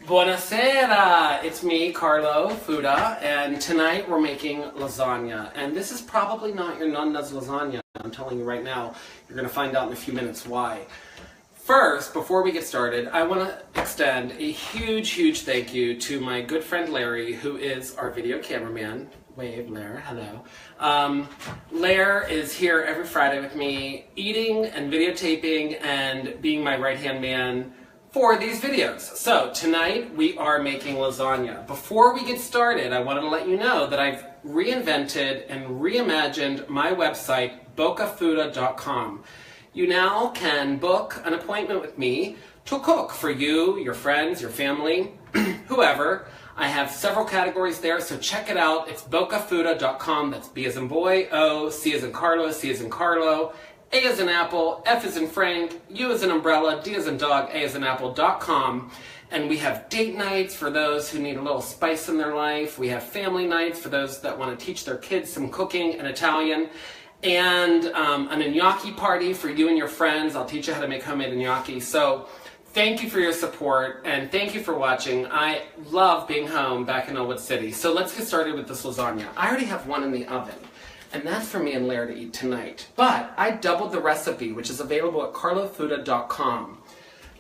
Buonasera! It's me, Carlo, Fuda, and tonight we're making lasagna. And this is probably not your Nonna's lasagna. I'm telling you right now. You're going to find out in a few minutes why. First, before we get started, I want to extend a huge thank you to my good friend Larry, who is our video cameraman. Wave, Lair, hello. Lair is here every Friday with me, eating and videotaping and being my right-hand man for these videos. So tonight we are making lasagna. Before we get started, I wanted to let you know that I've reinvented and reimagined my website, bocafuda.com. You now can book an appointment with me to cook for you, your friends, your family, whoever. I have several categories there, so check it out. It's bocafuda.com. That's B as in boy, O, C as in Carlo, C as in Carlo, A as in apple, F as in Frank, U as in umbrella, D as in dog, A as in apple.com. And we have date nights for those who need a little spice in their life. We have family nights for those that want to teach their kids some cooking and Italian. And an gnocchi party for you and your friends. I'll teach you how to make homemade gnocchi. So thank you for your support and thank you for watching. I love being home back in Elwood City. So let's get started with this lasagna. I already have one in the oven, and that's for me and Lair to eat tonight. But I doubled the recipe, which is available at carlofuda.com.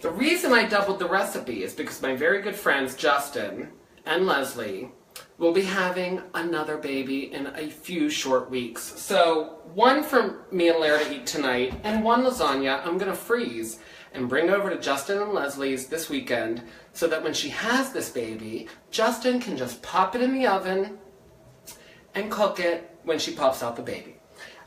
The reason I doubled the recipe is because my very good friends Justin and Leslie will be having another baby in a few short weeks. So one for me and Lair to eat tonight, and one lasagna I'm gonna freeze and bring over to Justin and Leslie's this weekend so that when she has this baby, Justin can just pop it in the oven and cook it when she pops out the baby.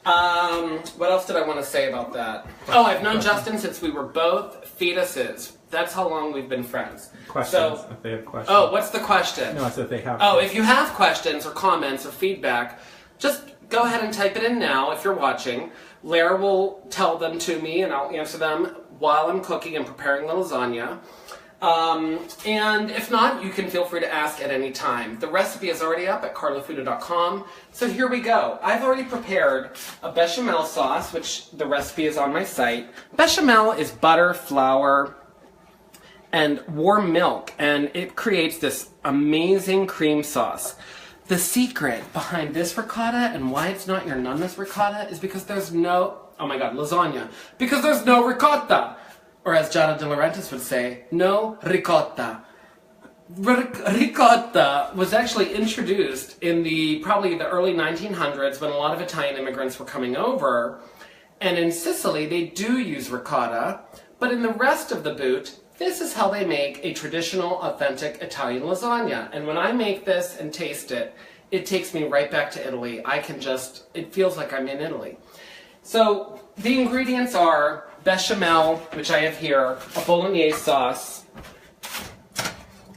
What else did I want to say about that? Oh, I've known Justin since we were both fetuses. That's how long we've been friends. Questions, so, if they have questions. Oh, what's the question? No, it's if they have questions. If you have questions or comments or feedback, just go ahead and type it in now if you're watching. Lair will tell them to me and I'll answer them while I'm cooking and preparing the lasagna. And if not, you can feel free to ask at any time. The recipe is already up at carlofuda.com. So here we go. I've already prepared a bechamel sauce, which the recipe is on my site. Bechamel is butter, flour, and warm milk, and it creates this amazing cream sauce. The secret behind this ricotta and why it's not your Nonna's ricotta is because there's no, oh my god, lasagna, because there's no ricotta. Or as Giada De Laurentiis would say, no ricotta. Ricotta was actually introduced in probably the early 1900s when a lot of Italian immigrants were coming over. And in Sicily, they do use ricotta, but in the rest of the boot, this is how they make a traditional, authentic Italian lasagna. And when I make this and taste it, it takes me right back to Italy. It feels like I'm in Italy. So the ingredients are bechamel, which I have here, a bolognese sauce.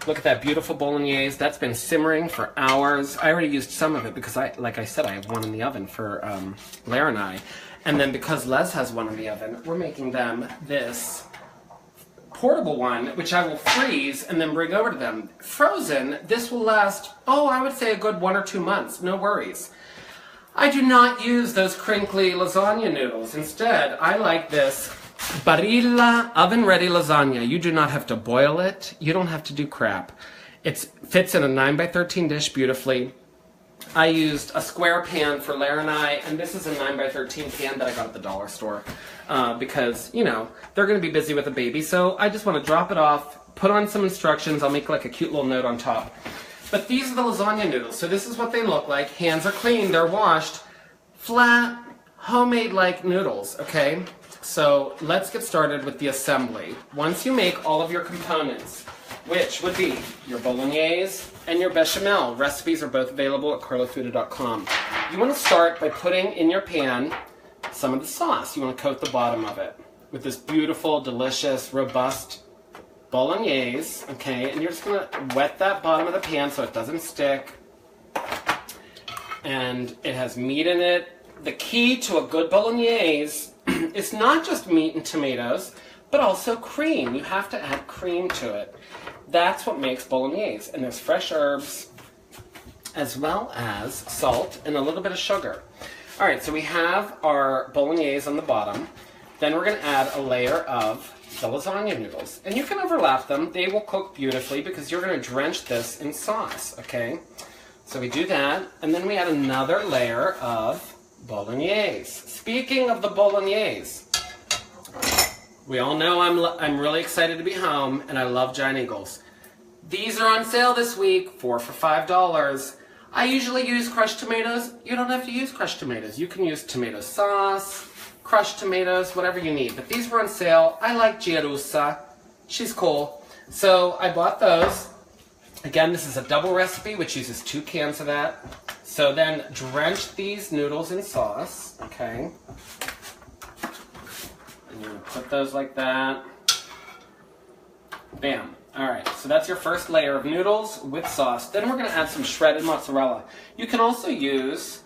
Look at that beautiful bolognese. That's been simmering for hours. I already used some of it because, like I said, I have one in the oven for Lair and I. And then because Les has one in the oven, we're making them this portable one, which I will freeze and then bring over to them. Frozen, this will last, I would say a good 1 or 2 months, no worries. I do not use those crinkly lasagna noodles. Instead, I like this Barilla oven-ready lasagna. You do not have to boil it. You don't have to do crap. It fits in a 9x13 dish beautifully. I used a square pan for Lair and I, and this is a 9x13 pan that I got at the dollar store because, you know, they're going to be busy with a baby. So I just want to drop it off, put on some instructions. I'll make like a cute little note on top. But these are the lasagna noodles. So this is what they look like. Hands are clean, they're washed. Flat, homemade-like noodles, okay? So let's get started with the assembly. Once you make all of your components, which would be your bolognese and your bechamel. Recipes are both available at carlofuda.com. You want to start by putting in your pan some of the sauce. You want to coat the bottom of it with this beautiful, delicious, robust bolognese, okay, and you're just going to wet that bottom of the pan so it doesn't stick. And it has meat in it. The key to a good bolognese is not just meat and tomatoes, but also cream. You have to add cream to it. That's what makes bolognese. And there's fresh herbs, as well as salt and a little bit of sugar. All right, so we have our bolognese on the bottom. Then we're going to add a layer of the lasagna noodles. And you can overlap them. They will cook beautifully because you're going to drench this in sauce, okay? So we do that, and then we add another layer of bolognese. Speaking of the bolognese, we all know I'm really excited to be home, and I love Giant Eagles. These are on sale this week, 4 for $5. I usually use crushed tomatoes. You don't have to use crushed tomatoes. You can use tomato sauce, crushed tomatoes, whatever you need. But these were on sale. I like Giarusa. She's cool. So I bought those. Again, this is a double recipe, which uses 2 cans of that. So then drench these noodles in sauce, okay? And you're gonna put those like that. Bam. All right, so that's your first layer of noodles with sauce. Then we're gonna add some shredded mozzarella. You can also use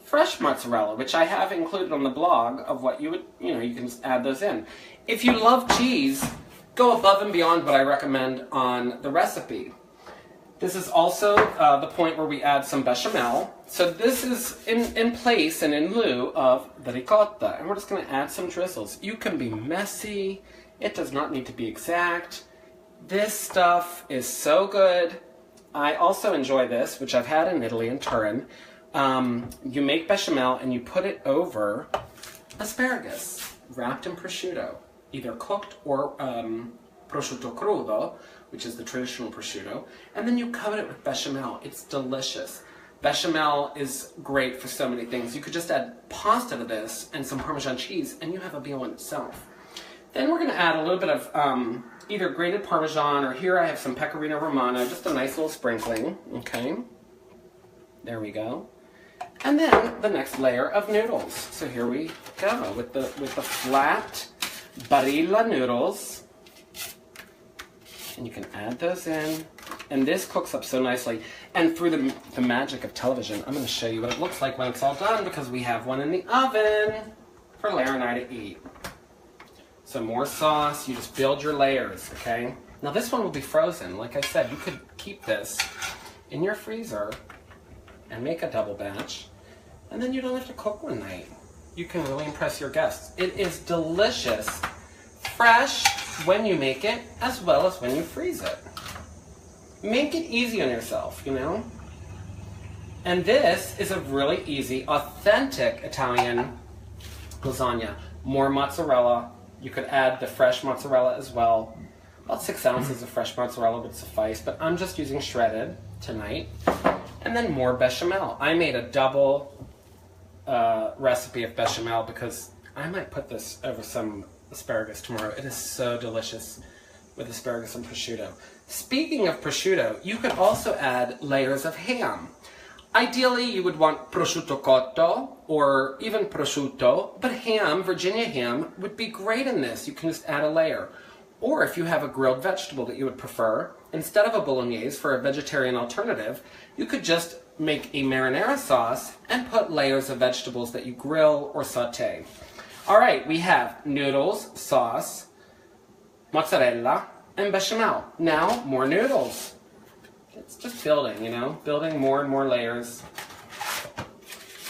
fresh mozzarella, which I have included on the blog of what you would, you can just add those in. If you love cheese, go above and beyond what I recommend on the recipe. This is also the point where we add some bechamel. So this is in place and in lieu of the ricotta. And we're just going to add some drizzles. You can be messy. It does not need to be exact. This stuff is so good. I also enjoy this, which I've had in Italy, in Turin. You make bechamel and you put it over asparagus wrapped in prosciutto, either cooked or prosciutto crudo, which is the traditional prosciutto, and then you cover it with bechamel. It's delicious. Bechamel is great for so many things. You could just add pasta to this and some Parmesan cheese, and you have a meal in itself. Then we're going to add a little bit of either grated Parmesan, or here I have some Pecorino Romano, just a nice little sprinkling, okay? There we go. And then the next layer of noodles. So here we go with the flat Barilla noodles. And you can add those in. And this cooks up so nicely. And through the magic of television, I'm going to show you what it looks like when it's all done, because we have one in the oven for Lara and I to eat. So more sauce. You just build your layers, okay? Now this one will be frozen. Like I said, you could keep this in your freezer and make a double batch. And then you don't have to cook one night. You can really impress your guests. It is delicious, fresh, when you make it, as well as when you freeze it. Make it easy on yourself, And this is a really easy, authentic Italian lasagna. More mozzarella. You could add the fresh mozzarella as well. About 6 ounces of fresh mozzarella would suffice, but I'm just using shredded tonight. And then more bechamel. I made a double recipe of bechamel because I might put this over some asparagus tomorrow. It is so delicious with asparagus and prosciutto. Speaking of prosciutto, you could also add layers of ham. Ideally, you would want prosciutto cotto or even prosciutto, but ham, Virginia ham, would be great in this. You can just add a layer. Or if you have a grilled vegetable that you would prefer, instead of a bolognese for a vegetarian alternative, you could just make a marinara sauce and put layers of vegetables that you grill or saute. All right, we have noodles, sauce, mozzarella, and bechamel. Now, more noodles. It's just building, building more and more layers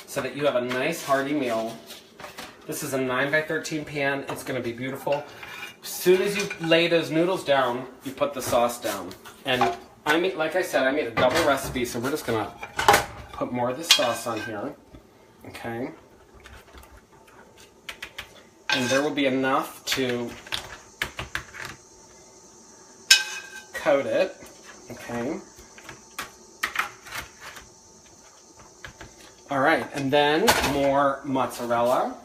so that you have a nice hearty meal. This is a 9x13 pan. It's going to be beautiful. As soon as you lay those noodles down, you put the sauce down. And like I said, I made a double recipe, so we're just going to put more of this sauce on here. Okay. And there will be enough to coat it. Okay. All right, and then more mozzarella.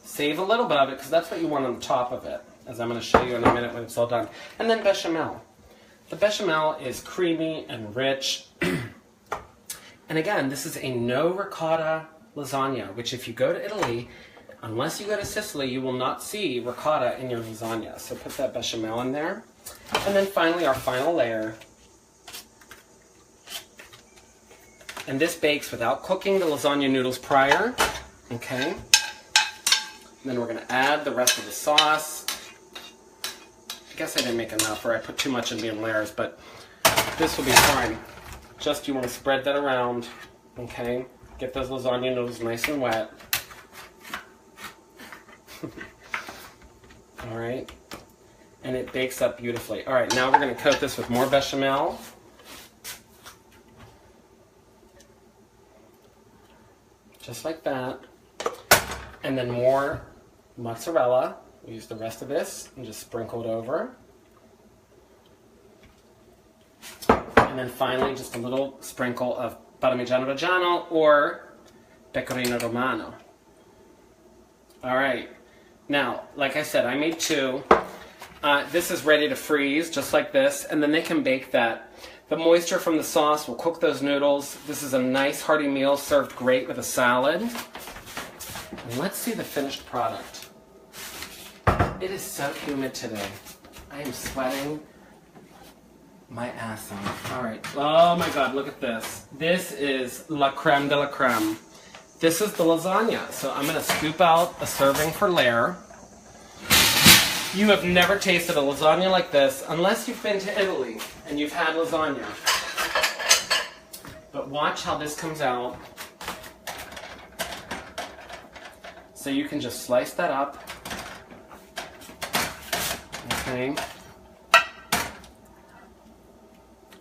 Save a little bit of it because that's what you want on the top of it, as I'm going to show you in a minute when it's all done. And then bechamel. The bechamel is creamy and rich. And again, this is a no ricotta lasagna, which if you go to Italy, unless you go to Sicily, you will not see ricotta in your lasagna. So put that bechamel in there. And then finally, our final layer. And this bakes without cooking the lasagna noodles prior. Okay. And then we're going to add the rest of the sauce. I guess I didn't make enough, or I put too much in layers, but this will be fine. Just you want to spread that around. Okay. Get those lasagna noodles nice and wet. All right. and it bakes up beautifully. All right, now we're going to coat this with more bechamel. Just like that. And then more mozzarella. We use the rest of this and just sprinkle it over. And then finally, just a little sprinkle of Parmigiano Reggiano or Pecorino Romano. All right. Now, like I said, I made 2. This is ready to freeze, just like this, and then they can bake that. The moisture from the sauce will cook those noodles. This is a nice hearty meal served great with a salad. And let's see the finished product. It is so humid today. I am sweating my ass off. All right. Oh my God, look at this. This is la creme de la creme. This is the lasagna. So I'm gonna scoop out a serving for Lair. You have never tasted a lasagna like this unless you've been to Italy and you've had lasagna. But watch how this comes out. So you can just slice that up. Okay.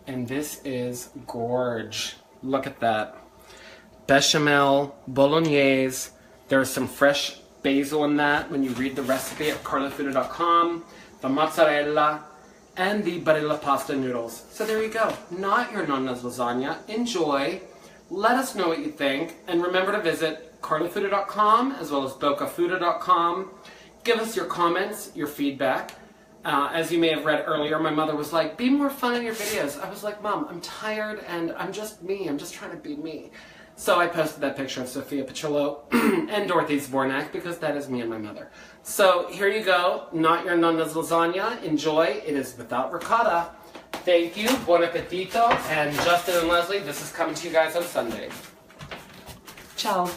And this is gorge. Look at that. Bechamel, bolognese. There's some fresh basil in that when you read the recipe at carlofuda.com. The mozzarella and the barilla pasta noodles. So there you go. Not your Nonna's lasagna. Enjoy. Let us know what you think. And remember to visit carlofuda.com as well as bocafuda.com. Give us your comments, your feedback. As you may have read earlier, my mother was like, be more fun in your videos. I was like, Mom, I'm tired and I'm just me. I'm just trying to be me. So I posted that picture of Sophia Petrillo and Dorothy Zbornak because that is me and my mother. So here you go. Not your Nonna's lasagna. Enjoy. It is without ricotta. Thank you. Buon appetito. And Justin and Leslie, this is coming to you guys on Sunday. Ciao.